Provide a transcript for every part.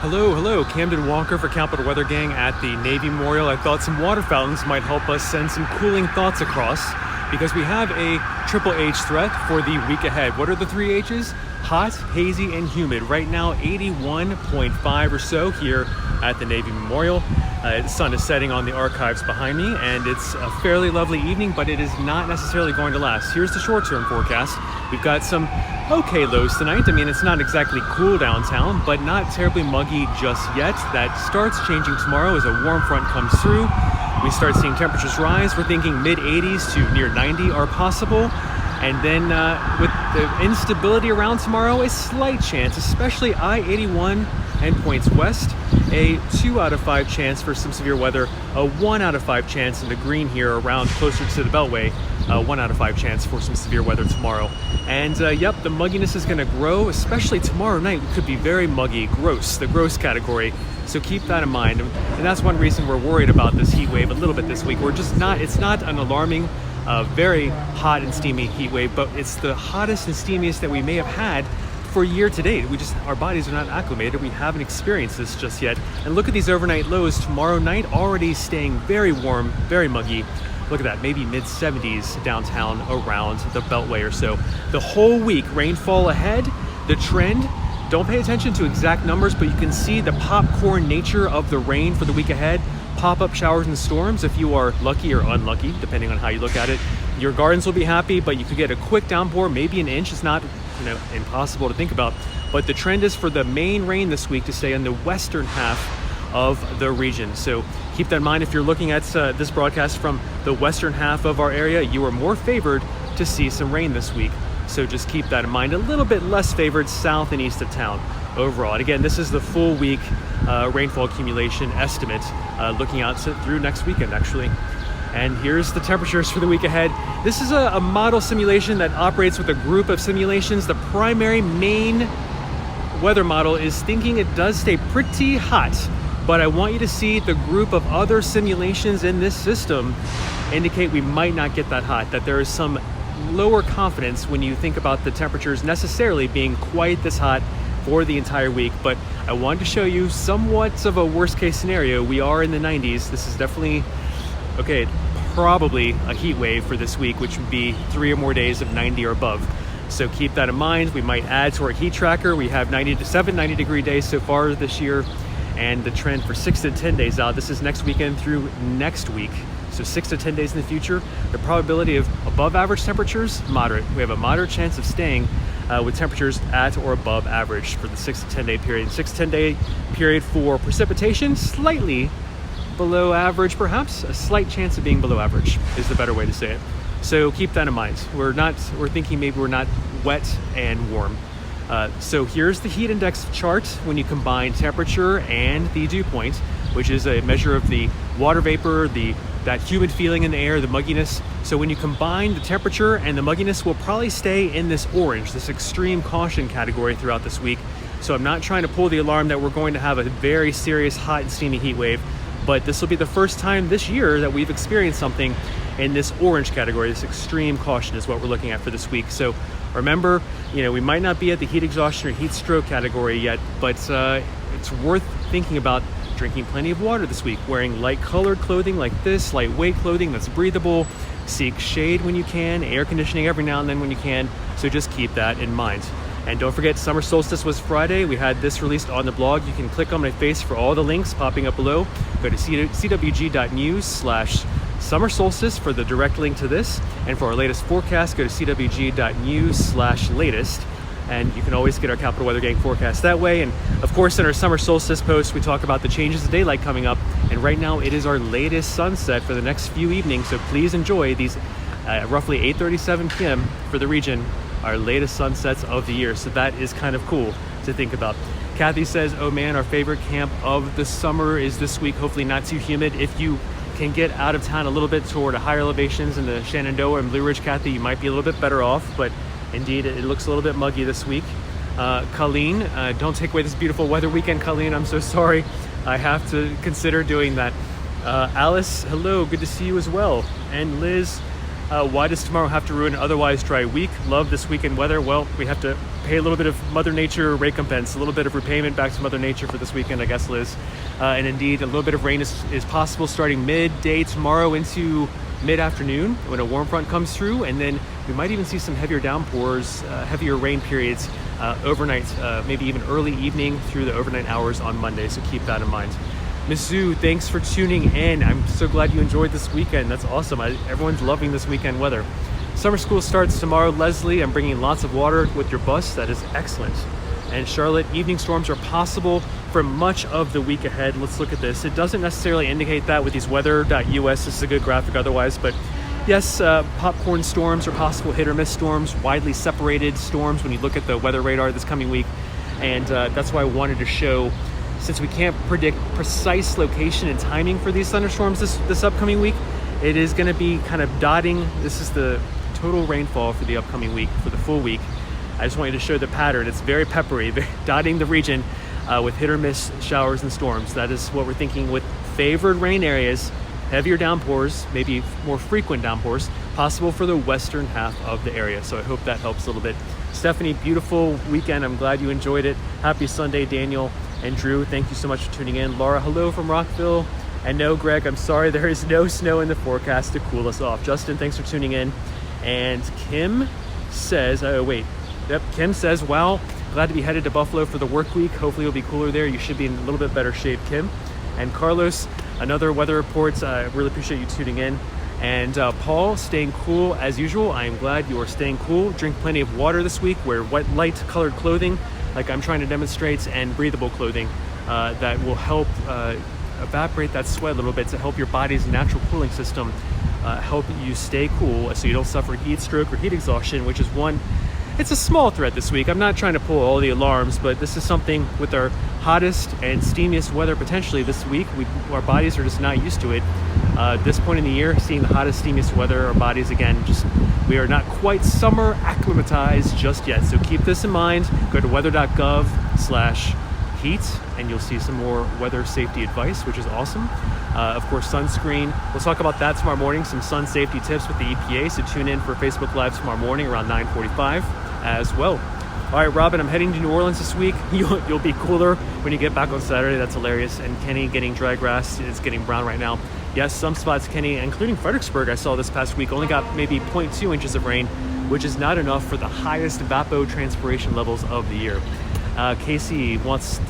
Hello, Camden Walker for Capital Weather Gang at the Navy Memorial. I thought some water fountains might help us send some cooling thoughts across because we have a triple H threat for the week ahead. What are the three H's? Hot, hazy, and humid. Right now, 81.5 or so here at the Navy Memorial. The sun is setting on the archives behind me, and it's a fairly lovely evening, but it is not necessarily going to last. Here's the short-term forecast. We've got some okay lows tonight. I mean, it's not exactly cool downtown, but not terribly muggy just yet. That starts changing tomorrow as a warm front comes through. We start seeing temperatures rise. We're thinking mid-80s to near 90 are possible. And then with the instability around tomorrow, a slight chance, especially I-81 and points west, a 2 out of 5 chance for some severe weather, a 1 out of 5 chance in the green here around closer to the Beltway, 1 out of 5 chance for some severe weather tomorrow. And yep, the mugginess is going to grow, especially tomorrow night. It could be very muggy, gross, the gross category. So keep that in mind. And that's one reason we're worried about this heat wave a little bit this week. It's not an alarming, very hot and steamy heat wave, but it's the hottest and steamiest that we may have had for year to date. Our bodies are not acclimated. We haven't experienced this just yet. And look at these overnight lows tomorrow night, already staying very warm, very muggy. Look at that, maybe mid 70s downtown around the Beltway or so. The whole week, rainfall ahead, the trend. Don't pay attention to exact numbers, but you can see the popcorn nature of the rain for the week ahead. Pop-up showers and storms if you are lucky or unlucky, depending on how you look at it. Your gardens will be happy, but you could get a quick downpour, maybe an inch. It's not impossible to think about, but the trend is for the main rain this week to stay in the western half of the region. So keep that in mind. If you're looking at this broadcast from the western half of our area, you are more favored to see some rain this week. So just keep that in mind. A little bit less favored south and east of town overall. And again, this is the full week rainfall accumulation estimate looking out through next weekend actually. And here's the temperatures for the week ahead. This is a model simulation that operates with a group of simulations. The primary main weather model is thinking it does stay pretty hot, but I want you to see the group of other simulations in this system indicate we might not get that hot, that there is some lower confidence when you think about the temperatures necessarily being quite this hot for the entire week. But I wanted to show you somewhat of a worst case scenario. We are in the 90s. This is definitely, okay, probably a heat wave for this week, which would be 3 or more days of 90 or above. So keep that in mind. We might add to our heat tracker. We have 90 degree days so far this year, and the trend for 6 to 10 days out. This is next weekend through next week. So 6 to 10 days in the future. The probability of above average temperatures, moderate. We have a moderate chance of staying with temperatures at or above average for the 6 to 10 day period. 6 to 10 day period for precipitation, slightly below average, perhaps. A slight chance of being below average is the better way to say it. So keep that in mind. We're thinking maybe we're not wet and warm. So here's the heat index chart when you combine temperature and the dew point, which is a measure of the water vapor, that humid feeling in the air, the mugginess. So when you combine the temperature and the mugginess, will probably stay in this orange, this extreme caution category throughout this week. So I'm not trying to pull the alarm that we're going to have a very serious hot and steamy heat wave, but this will be the first time this year that we've experienced something in this orange category. This extreme caution is what we're looking at for this week. So remember, we might not be at the heat exhaustion or heat stroke category yet, but it's worth thinking about drinking plenty of water this week, wearing light colored clothing like this, lightweight clothing that's breathable, seek shade when you can, air conditioning every now and then when you can. So just keep that in mind. And don't forget, summer solstice was Friday. We had this released on the blog. You can click on my face for all the links popping up below. Go to cwg.news/summer solstice for the direct link to this. And for our latest forecast, go to cwg.news/latest. And you can always get our Capital Weather Gang forecast that way. And of course, in our summer solstice post, we talk about the changes of daylight coming up. And right now, it is our latest sunset for the next few evenings. So please enjoy these roughly 8:37 p.m. for the region, our latest sunsets of the year. So that is kind of cool to think about. Kathy says, oh man, our favorite camp of the summer is this week. Hopefully not too humid. If you can get out of town a little bit toward higher elevations in the Shenandoah and Blue Ridge, Kathy, you might be a little bit better off. But indeed, it looks a little bit muggy this week. Colleen, don't take away this beautiful weather weekend, Colleen. I'm so sorry. I have to consider doing that. Alice, hello, good to see you as well. And Liz, why does tomorrow have to ruin an otherwise dry week? Love this weekend weather. Well, we have to pay a little bit of Mother Nature recompense, a little bit of repayment back to Mother Nature for this weekend, I guess, Liz. And indeed, a little bit of rain is possible starting midday tomorrow into mid-afternoon when a warm front comes through, and then we might even see some heavier downpours, heavier rain periods overnight, maybe even early evening through the overnight hours on Monday, so keep that in mind. Mizzou, thanks for tuning in. I'm so glad you enjoyed this weekend. That's awesome. Everyone's loving this weekend weather. Summer school starts tomorrow. Leslie, I'm bringing lots of water with your bus. That is excellent. And Charlotte, evening storms are possible for much of the week ahead. Let's look at this. It doesn't necessarily indicate that with these weather.us. This is a good graphic otherwise, but yes, popcorn storms are possible, hit or miss storms, widely separated storms when you look at the weather radar this coming week. And that's why I wanted to show, since we can't predict precise location and timing for these thunderstorms this upcoming week, it is going to be kind of dotting. This is the total rainfall for the upcoming week, for the full week. I just wanted to show the pattern. It's very peppery, dotting the region with hit or miss showers and storms. That is what we're thinking with favored rain areas, heavier downpours, maybe more frequent downpours, possible for the western half of the area. So I hope that helps a little bit. Stephanie, beautiful weekend. I'm glad you enjoyed it. Happy Sunday, Daniel and Drew. Thank you so much for tuning in. Laura, hello from Rockville. And no, Greg, I'm sorry, there is no snow in the forecast to cool us off. Justin, thanks for tuning in. And Kim says, Kim says, wow, glad to be headed to Buffalo for the work week. Hopefully it'll be cooler there. You should be in a little bit better shape, Kim. And Carlos, another weather report. I really appreciate you tuning in. And Paul, staying cool as usual. I am glad you are staying cool. Drink plenty of water this week. Wear light colored clothing, like I'm trying to demonstrate, and breathable clothing that will help evaporate that sweat a little bit to help your body's natural cooling system help you stay cool so you don't suffer heat stroke or heat exhaustion, which is it's a small threat this week. I'm not trying to pull all the alarms, but this is something with our hottest and steamiest weather potentially this week. Our bodies are just not used to it. This point in the year, seeing the hottest, steamiest weather, our bodies, again, we are not quite summer acclimatized just yet. So keep this in mind. Go to weather.gov/heat and you'll see some more weather safety advice, which is awesome. Of course, sunscreen. We'll talk about that tomorrow morning, some sun safety tips with the EPA. So tune in for Facebook Live tomorrow morning around 9:45 as well. All right, Robin, I'm heading to New Orleans this week. You'll be cooler when you get back on Saturday. That's hilarious. And Kenny getting dry grass. It's getting brown right now. Yes, some spots, Kenny, including Fredericksburg, I saw this past week, only got maybe 0.2 inches of rain, which is not enough for the highest evapotranspiration levels of the year. Casey wants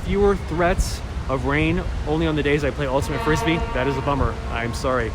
fewer threats of rain only on the days I play Ultimate Frisbee. That is a bummer. I'm sorry.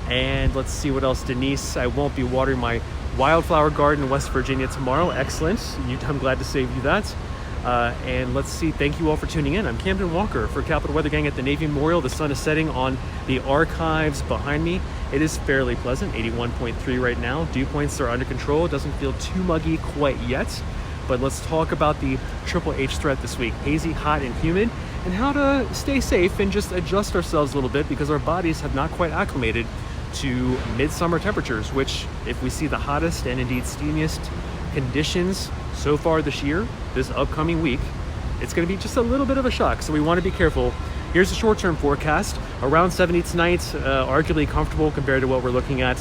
And let's see what else. Denise, I won't be watering my wildflower garden in West Virginia tomorrow. Excellent. I'm glad to save you that. And let's see. Thank you all for tuning in. I'm Camden Walker for Capital Weather Gang at the Navy Memorial. The sun is setting on the archives behind me. It is fairly pleasant, 81.3 right now. Dew points are under control. It doesn't feel too muggy quite yet. But let's talk about the Triple H threat this week. Hazy, hot, and humid, and how to stay safe and just adjust ourselves a little bit because our bodies have not quite acclimated to midsummer temperatures, which if we see the hottest and indeed steamiest conditions so far this year, this upcoming week, it's going to be just a little bit of a shock. So we want to be careful. Here's the short-term forecast. Around 70 tonight, arguably comfortable compared to what we're looking at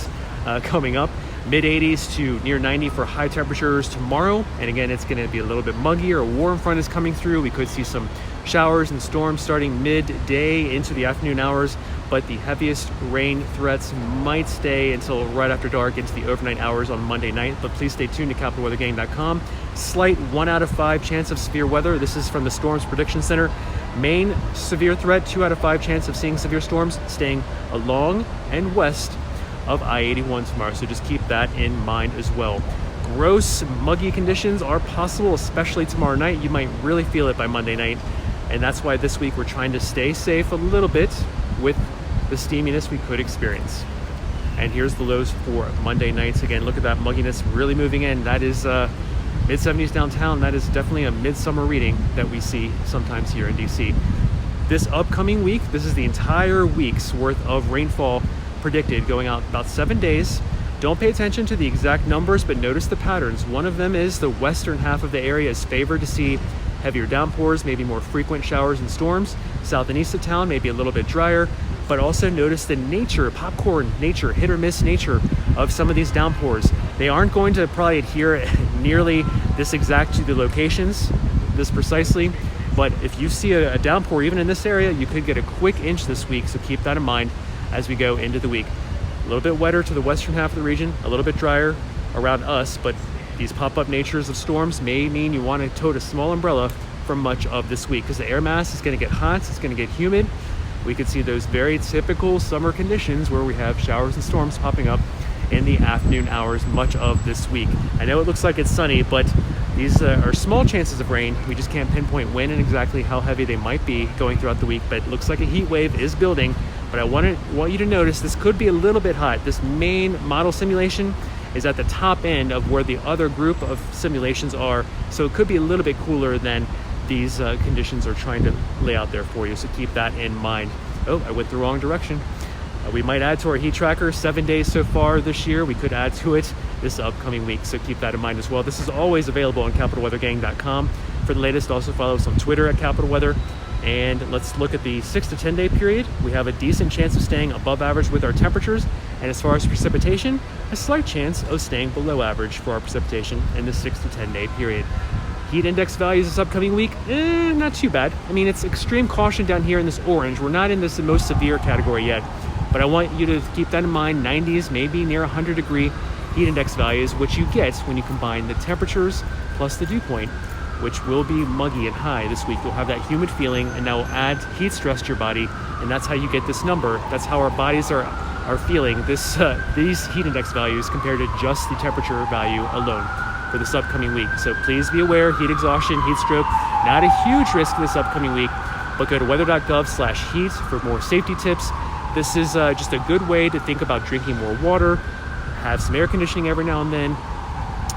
coming up. Mid-80s to near 90 for high temperatures tomorrow. And again, it's going to be a little bit muggier. A warm front is coming through. We could see some showers and storms starting midday into the afternoon hours, but the heaviest rain threats might stay until right after dark into the overnight hours on Monday night. But please stay tuned to capitalweathergang.com. Slight 1 out of 5 chance of severe weather. This is from the Storms Prediction Center. Main severe threat, 2 out of 5 chance of seeing severe storms staying along and west of I-81 tomorrow. So just keep that in mind as well. Gross, muggy conditions are possible, especially tomorrow night. You might really feel it by Monday night. And that's why this week we're trying to stay safe a little bit with the steaminess we could experience. And here's the lows for Monday nights. Again, look at that mugginess really moving in. That is mid-70s downtown. That is definitely a midsummer reading that we see sometimes here in DC. This upcoming week, this is the entire week's worth of rainfall predicted going out about 7 days. Don't pay attention to the exact numbers, but notice the patterns. One of them is the western half of the area is favored to see heavier downpours, maybe more frequent showers and storms. South and east of town, maybe a little bit drier, but also notice the nature, popcorn nature, hit or miss nature of some of these downpours. They aren't going to probably adhere nearly this exact to the locations, this precisely, but if you see a downpour even in this area, you could get a quick inch this week, so keep that in mind as we go into the week. A little bit wetter to the western half of the region, a little bit drier around us, but these pop-up natures of storms may mean you want to tote a small umbrella for much of this week, because the air mass is going to get hot, it's going to get humid. We could see those very typical summer conditions where we have showers and storms popping up in the afternoon hours much of this week. I know it looks like it's sunny, but these are small chances of rain. We just can't pinpoint when and exactly how heavy they might be going throughout the week, but it looks like a heat wave is building. But I want you to notice this could be a little bit hot. This main model simulation is at the top end of where the other group of simulations are, so it could be a little bit cooler than these conditions are trying to lay out there for you, so keep that in mind. Oh, I went the wrong direction. We might add to our heat tracker, 7 days so far this year. We could add to it this upcoming week, so keep that in mind as well. This is always available on capitalweathergang.com for the latest. Also follow us on Twitter at Capital Weather. And let's look at the 6 to 10 day period. We have a decent chance of staying above average with our temperatures. And as far as precipitation, a slight chance of staying below average for our precipitation in the 6 to 10 day period. Heat index values this upcoming week, not too bad. I mean, it's extreme caution down here in this orange. We're not in this most severe category yet, but I want you to keep that in mind. 90s, maybe near 100 degree heat index values, which you get when you combine the temperatures plus the dew point, which will be muggy and high this week. You'll have that humid feeling, and that will add heat stress to your body, and that's how you get this number. That's how our bodies are feeling these heat index values compared to just the temperature value alone for this upcoming week. So please be aware, heat exhaustion, heat stroke, not a huge risk this upcoming week, but go to weather.gov/heat for more safety tips. This is just a good way to think about drinking more water, have some air conditioning every now and then.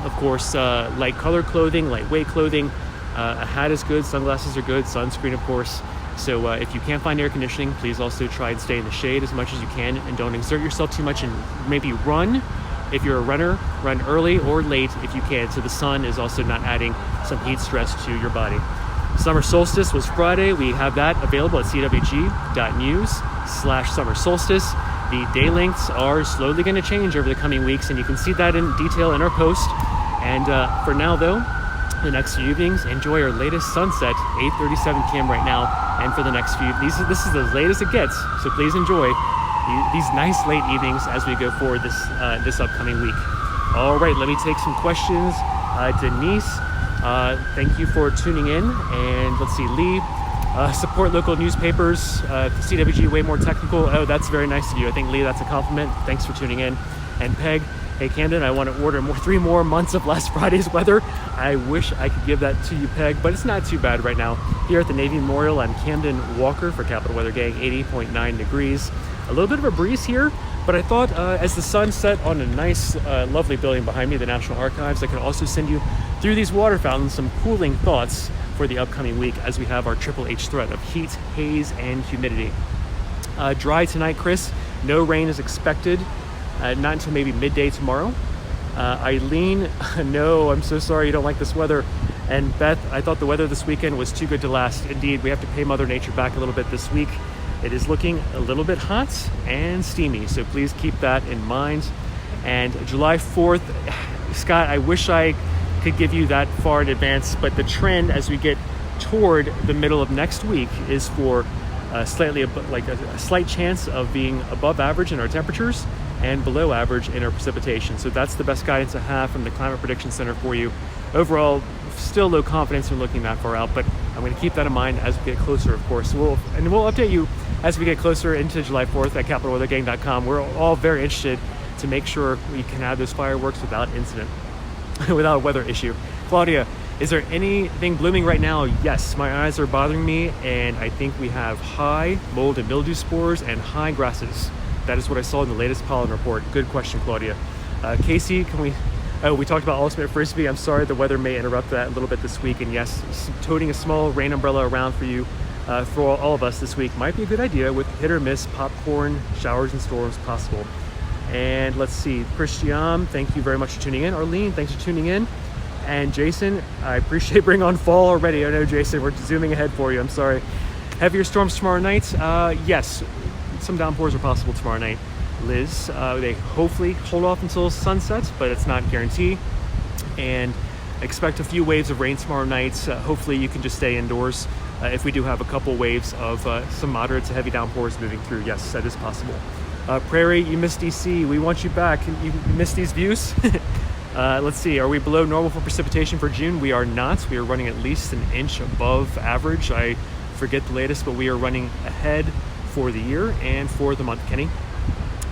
Of course, light colored clothing, lightweight clothing, a hat is good, sunglasses are good, sunscreen of course. So if you can't find air conditioning, please also try and stay in the shade as much as you can, and don't exert yourself too much, and maybe run. If you're a runner, run early or late if you can, so the sun is also not adding some heat stress to your body. Summer solstice was Friday. We have that available at cwg.news/summer solstice. The day lengths are slowly going to change over the coming weeks, and you can see that in detail in our post. And for now, though, the next few evenings, enjoy our latest sunset, 8:37 p.m. right now, and for the next few, this is as late as it gets, so please enjoy these nice late evenings as we go forward this upcoming week. All right, let me take some questions. Denise, thank you for tuning in. And let's see, Lee, support local newspapers, CWG way more technical. Oh, that's very nice of you. I think, Lee, that's a compliment. Thanks for tuning in. And Peg, hey Camden, I want to order 3 more months of last Friday's weather. I wish I could give that to you, Peg, but it's not too bad right now. Here at the Navy Memorial, I'm Camden Walker for Capital Weather Gang, 80.9 degrees. A little bit of a breeze here, but I thought as the sun set on a nice, lovely building behind me, the National Archives, I could also send you through these water fountains some cooling thoughts for the upcoming week as we have our triple H threat of heat, haze, and humidity. Dry tonight, Chris. No rain is expected, not until maybe midday tomorrow. Eileen, no, I'm so sorry you don't like this weather. And Beth, I thought the weather this weekend was too good to last. Indeed, we have to pay Mother Nature back a little bit this week. It is looking a little bit hot and steamy, so please keep that in mind. And July 4th, Scott, I wish I could give you that far in advance, but the trend as we get toward the middle of next week is for a slight chance of being above average in our temperatures and below average in our precipitation. So that's the best guidance I have from the Climate Prediction Center for you. Overall, still low confidence in looking that far out, but I'm going to keep that in mind as we get closer, of course. We'll update you as we get closer into July 4th at capitalweathergang.com. We're all very interested to make sure we can have those fireworks without incident, without a weather issue. Claudia, is there anything blooming right now? Yes, my eyes are bothering me, and I think we have high mold and mildew spores and high grasses. That is what I saw in the latest pollen report. Good question, Claudia. Casey, we talked about ultimate frisbee. I'm sorry the weather may interrupt that a little bit this week, and yes, toting a small rain umbrella around for you, for all of us this week might be a good idea with hit or miss popcorn, showers and storms possible. And let's see, Christian, thank you very much for tuning in. Arlene, thanks for tuning in. And Jason, I appreciate bringing on fall already. I know, Jason, we're zooming ahead for you. I'm sorry. Heavier storms tomorrow night? Yes, some downpours are possible tomorrow night. Liz. They hopefully hold off until sunset, but it's not guaranteed. And expect a few waves of rain tomorrow night. Hopefully you can just stay indoors if we do have a couple waves of some moderate to heavy downpours moving through. Yes, that is possible. Prairie, you missed DC. We want you back. You missed these views? Let's see, are we below normal for precipitation for June? We are not. We are running at least an inch above average. I forget the latest, but we are running ahead for the year and for the month, Kenny.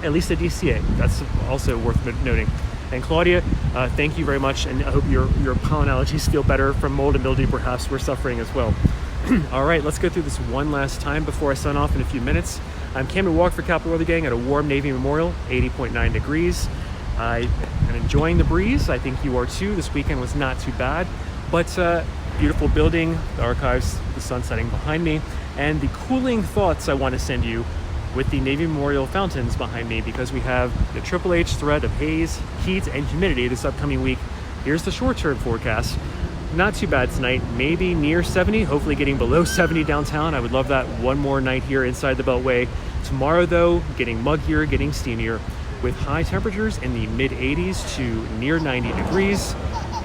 At least at DCA. That's also worth noting. And Claudia, thank you very much, and I hope your pollen allergies feel better from mold and mildew. Perhaps we're suffering as well. All right, let's go through this one last time before I sign off in a few minutes. I'm Cameron Walk for Capital Weather Gang at a warm Navy Memorial, 80.9 degrees. I am enjoying the breeze. I think you are too. This weekend was not too bad, but beautiful building, the archives, the sun setting behind me, and the cooling thoughts I want to send you with the Navy Memorial fountains behind me, because we have the HHH threat of haze, heat, and humidity this upcoming week. Here's the short-term forecast. Not too bad tonight, maybe near 70, hopefully getting below 70 downtown. I would love that one more night here inside the Beltway. Tomorrow, though, getting muggier, getting steamier, with high temperatures in the mid-80s to near 90 degrees.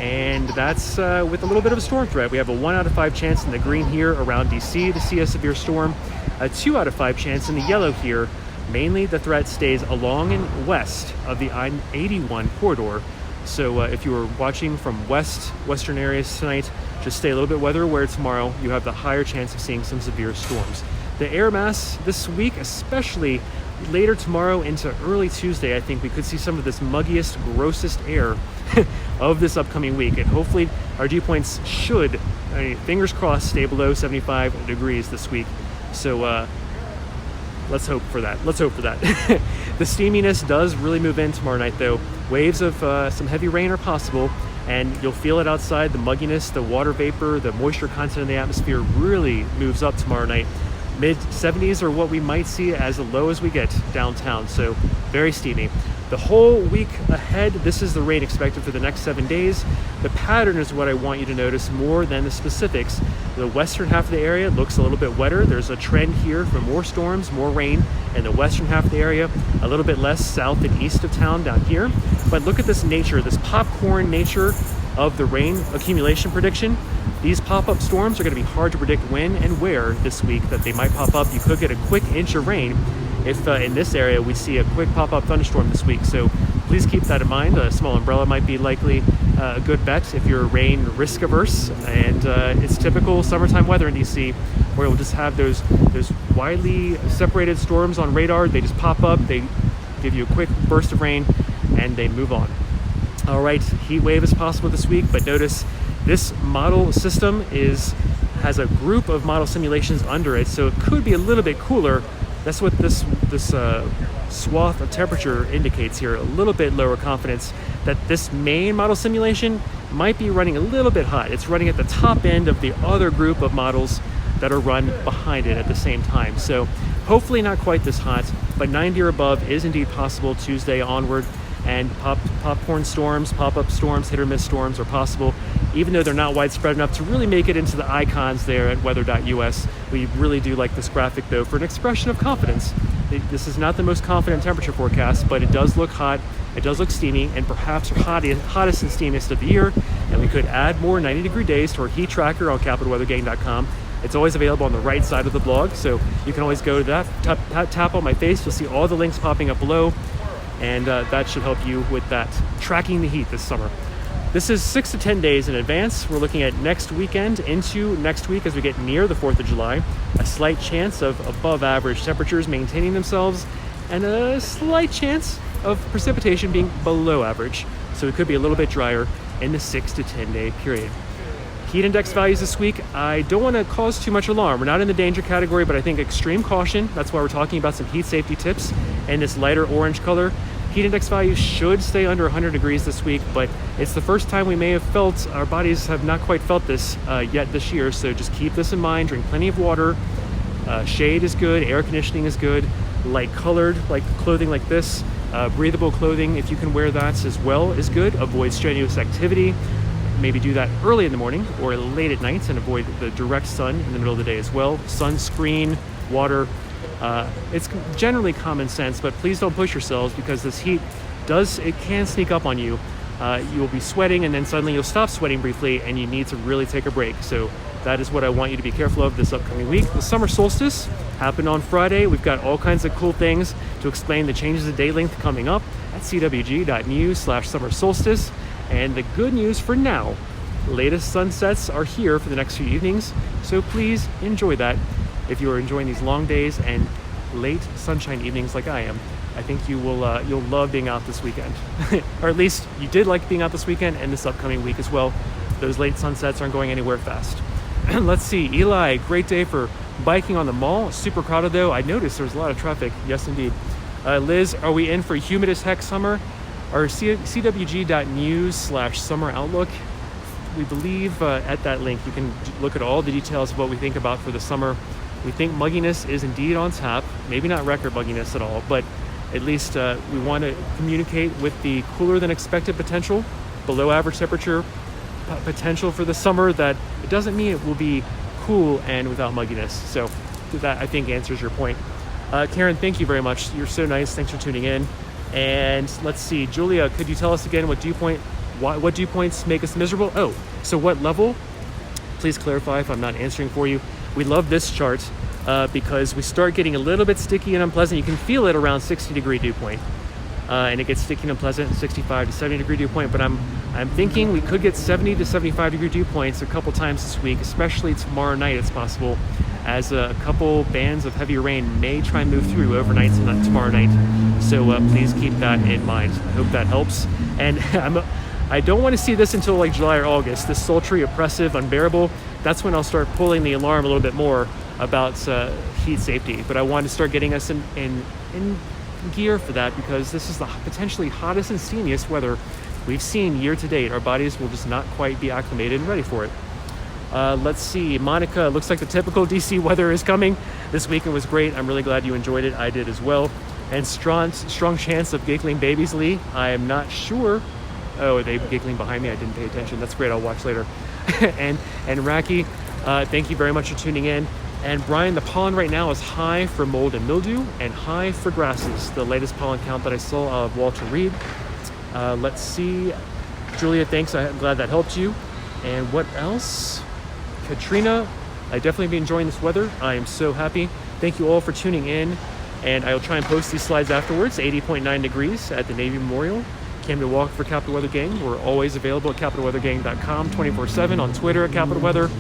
And that's with a little bit of a storm threat. We have a 1 out of 5 chance in the green here around DC to see a severe storm. A 2 out of 5 chance in the yellow here. Mainly the threat stays along and west of the I-81 corridor. So if you were watching from western areas tonight, just stay a little bit weather aware tomorrow. You have the higher chance of seeing some severe storms. The air mass this week, especially later tomorrow into early Tuesday, I think we could see some of this muggiest, grossest air of this upcoming week. And hopefully our dew points should, fingers crossed, stay below 75 degrees this week. So let's hope for that. The steaminess does really move in tomorrow night, though. Waves of some heavy rain are possible, and you'll feel it outside. The mugginess, the water vapor, the moisture content in the atmosphere really moves up tomorrow night. Mid-70s are what we might see as low as we get downtown, so very steamy. The whole week ahead, this is the rain expected for the next 7 days. The pattern is what I want you to notice more than the specifics. The western half of the area looks a little bit wetter. There's a trend here for more storms, more rain in the western half of the area, a little bit less south and east of town down here. But look at this nature, this popcorn nature of the rain accumulation prediction. These pop-up storms are going to be hard to predict when and where this week that they might pop up. You could get a quick inch of rain if in this area we see a quick pop-up thunderstorm this week. So please keep that in mind. A small umbrella might be likely a good bet if you're rain risk averse. And it's typical summertime weather in DC, where we'll just have those widely separated storms on radar. They just pop up, they give you a quick burst of rain, and they move on. All right, heat wave is possible this week, but notice this model system has a group of model simulations under it, so it could be a little bit cooler. That's what this swath of temperature indicates here. A little bit lower confidence that this main model simulation might be running a little bit hot. It's running at the top end of the other group of models that are run behind it at the same time. So hopefully not quite this hot, but 90 or above is indeed possible Tuesday onward. And popcorn storms, pop-up storms, hit or miss storms are possible, even though they're not widespread enough to really make it into the icons there at weather.us. We really do like this graphic, though, for an expression of confidence. This is not the most confident temperature forecast, but it does look hot, it does look steamy, and perhaps hottest and steamiest of the year. And we could add more 90-degree days to our heat tracker on capitalweathergang.com. It's always available on the right side of the blog, so you can always go to that, tap on my face. You'll see all the links popping up below. And that should help you with that, tracking the heat this summer. This is 6 to 10 days in advance. We're looking at next weekend into next week as we get near the 4th of July. A slight chance of above average temperatures maintaining themselves, and a slight chance of precipitation being below average. So it could be a little bit drier in the 6 to 10 day period. Heat index values this week, I don't want to cause too much alarm. We're not in the danger category, but I think extreme caution. That's why we're talking about some heat safety tips in this lighter orange color. Heat index values should stay under 100 degrees this week, but it's the first time we may have felt, our bodies have not quite felt this yet this year, so just keep this in mind. Drink plenty of water. Shade is good, air conditioning is good, light colored, like clothing like this, breathable clothing, if you can wear that as well, is good. Avoid strenuous activity. Maybe do that early in the morning or late at night, and avoid the direct sun in the middle of the day as well. Sunscreen, water, It's generally common sense, but please don't push yourselves because this heat can sneak up on you. You'll be sweating and then suddenly you'll stop sweating briefly and you need to really take a break. So that is what I want you to be careful of this upcoming week. The summer solstice happened on Friday. We've got all kinds of cool things to explain the changes in day length coming up at cwg.news/summer solstice. And the good news for now, latest sunsets are here for the next few evenings. So please enjoy that. If you are enjoying these long days and late sunshine evenings like I am, I think you'll love being out this weekend. Or at least you did like being out this weekend and this upcoming week as well. Those late sunsets aren't going anywhere fast. Let's see, Eli, great day for biking on the mall. Super crowded though. I noticed there was a lot of traffic. Yes, indeed. Liz, are we in for humid as heck summer? Our cwg.news/summer outlook. We believe at that link you can look at all the details of what we think about for the summer. We think mugginess is indeed on tap. Maybe not record mugginess at all, but at least we want to communicate with the cooler than expected potential, below average temperature potential for the summer, that it doesn't mean it will be cool and without mugginess. So that, I think, answers your point. Karen, thank you very much. You're so nice. Thanks for tuning in. And let's see, Julia, could you tell us again what dew points make us miserable? Oh, so what level? Please clarify if I'm not answering for you. We love this chart because we start getting a little bit sticky and unpleasant. You can feel it around 60-degree dew point. And it gets sticky and unpleasant at 65 to 70-degree dew point. But I'm thinking we could get 70 to 75-degree dew points a couple times this week, especially tomorrow night it's possible, as a couple bands of heavy rain may try and move through overnight tomorrow night. So please keep that in mind. I hope that helps. And I don't want to see this until like July or August, this sultry, oppressive, unbearable. That's when I'll start pulling the alarm a little bit more about heat safety. But I want to start getting us in gear for that, because this is the potentially hottest and steamiest weather we've seen year to date. Our bodies will just not quite be acclimated and ready for it. Let's see, Monica, looks like the typical DC weather is coming. This weekend was great. I'm really glad you enjoyed it. I did as well. And strong chance of giggling babies, Lee. I am not sure. Oh, are they giggling behind me? I didn't pay attention. That's great. I'll watch later. and Raki, thank you very much for tuning in. And Brian, the pollen right now is high for mold and mildew and high for grasses. The latest pollen count that I saw of Walter Reed. Let's see. Julia, thanks. I'm glad that helped you. And what else? Katrina, I definitely be enjoying this weather. I am so happy. Thank you all for tuning in. And I'll try and post these slides afterwards. 80.9 degrees at the Navy Memorial. Came to walk for Capital Weather Gang. We're always available at capitalweathergang.com 24/7, on Twitter at Capital Weather.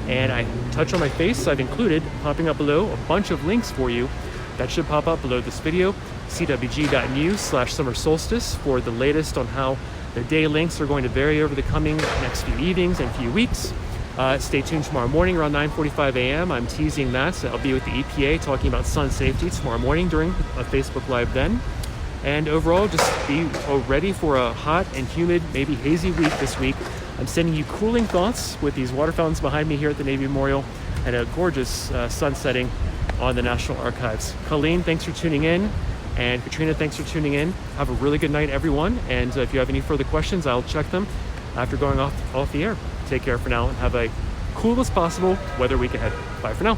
And I touch on my face. I've included, popping up below, a bunch of links for you that should pop up below this video. cwg.news/summer solstice for the latest on how the day lengths are going to vary over the coming next few evenings and few weeks. Stay tuned tomorrow morning around 9:45 a.m. I'm teasing that. I'll be with the EPA talking about sun safety tomorrow morning during a Facebook Live then. And overall, just be ready for a hot and humid, maybe hazy week this week. I'm sending you cooling thoughts with these water fountains behind me here at the Navy Memorial and a gorgeous sun setting on the National Archives. Colleen, thanks for tuning in. And Katrina, thanks for tuning in. Have a really good night, everyone. And if you have any further questions, I'll check them after going off the air. Take care for now and have a cool as possible weather week ahead. Bye for now.